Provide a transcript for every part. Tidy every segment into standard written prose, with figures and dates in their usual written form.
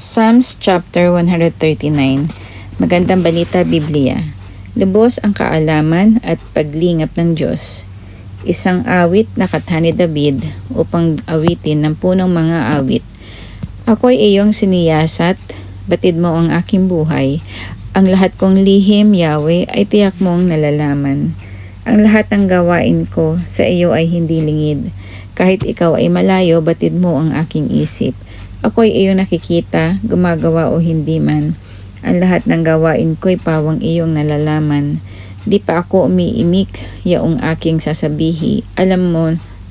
Psalms chapter 139. Magandang balita Biblia. Lubos ang kaalaman at paglingap ng Diyos. Isang awit na katha ni David upang awitin ng punong mga awit. Ako'y iyong siniyasat, batid mo ang aking buhay. Ang lahat kong lihim, Yahweh, ay tiyak mong nalalaman. Ang lahat ng gawain ko sa iyo ay hindi lingid. Kahit ikaw ay malayo, batid mo ang aking isip. Ako'y iyong nakikita, gumagawa o hindi man. Ang lahat ng gawain ko'y pawang iyong nalalaman. Di pa ako umiimik, yaong aking sasabihi. Alam mo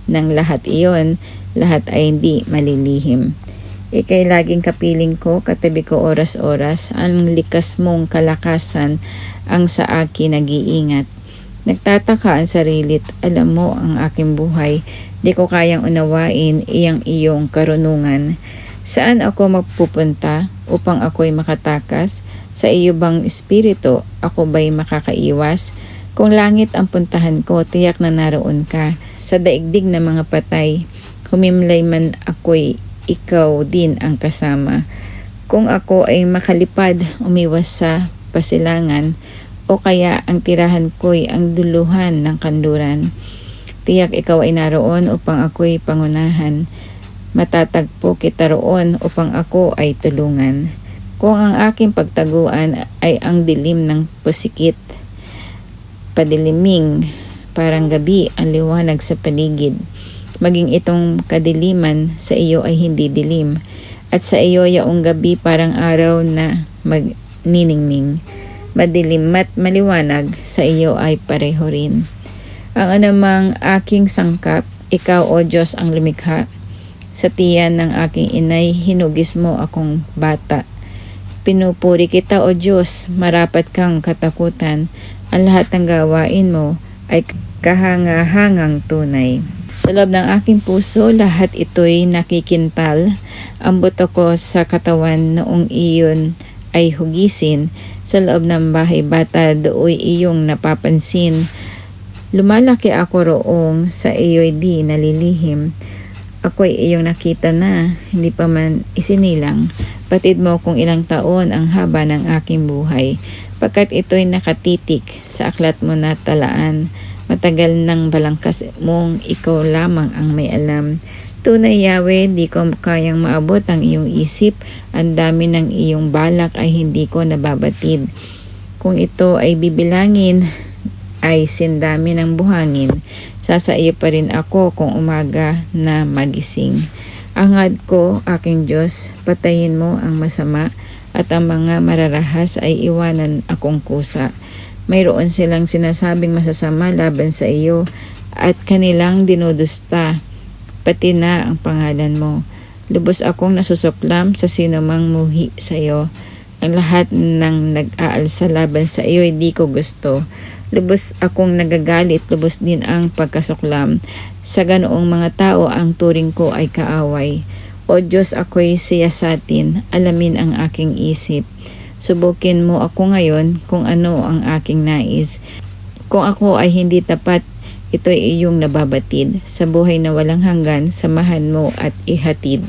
ng lahat iyon, lahat ay hindi malilihim. Ika'y laging kapiling ko, katabi ko oras-oras. Ang likas mong kalakasan ang sa akin nag-iingat. Nagtataka ang sarilit, alam mo ang aking buhay. Di ko kayang unawain iyong karunungan. Saan ako magpupunta upang ako'y makatakas? Sa iyo bang espiritu, ako ba'y makakaiwas? Kung langit ang puntahan ko, tiyak na naroon ka. Sa daigdig ng mga patay, humimlay man ako'y ikaw din ang kasama. Kung ako ay makalipad, umiwas sa pasilangan, o kaya ang tirahan ko'y ang duluhan ng kanluran. Tiyak ikaw ay naroon upang ako'y pangunahan. Matatagpo kita roon upang ako ay tulungan. Kung ang aking pagtaguan ay ang dilim ng pusikit, padiliming parang gabi ang liwanag sa paligid, maging itong kadiliman sa iyo ay hindi dilim, at sa iyo yaong gabi parang araw na magniningning. Madilim at maliwanag sa iyo ay pareho rin. Ang anumang aking sangkap, ikaw o Diyos ang lumikha. Sa tiyan ng aking inay, hinugis mo akong bata. Pinupuri kita o Diyos, marapat kang katakutan. Ang lahat ng gawain mo ay kahangahangang tunay. Sa loob ng aking puso, lahat ito'y nakikintal. Ang buto ko sa katawan noong iyon ay hugisin. Sa loob ng bahay bata, dooy iyong napapansin. Lumalaki ako roong sa iyo'y di nalilihim. Ako'y iyong nakita na, hindi pa man isinilang. Batid mo kung ilang taon ang haba ng aking buhay. Pagkat ito'y nakatitik sa aklat mo na talaan. Matagal ng balangkas mong ikaw lamang ang may alam. Tunay Yahweh, di ko kayang maabot ang iyong isip. Ang dami ng iyong balak ay hindi ko nababatid. Kung ito ay bibilangin, ay sindami ng buhangin. Sasaiyo pa rin ako kung umaga na magising. Angad ko, aking Diyos, patayin mo ang masama at ang mga mararahas ay iwanan akong kusa. Mayroon silang sinasabing masasama laban sa iyo at kanilang dinudusta, pati na ang pangalan mo. Lubos akong nasusuklam sa sinumang muhi sa iyo. Ang lahat ng nag-aalsa laban sa iyo ay di ko gusto. Lubos akong nagagalit, lubos din ang pagkasuklam. Sa ganoong mga tao ang turing ko ay kaaway. O Diyos, ako'y siyasatin, alamin ang aking isip. Subukin mo ako ngayon kung ano ang aking nais. Kung ako ay hindi tapat, ito'y iyong nababatid. Sa buhay na walang hanggan, samahan mo at ihatid.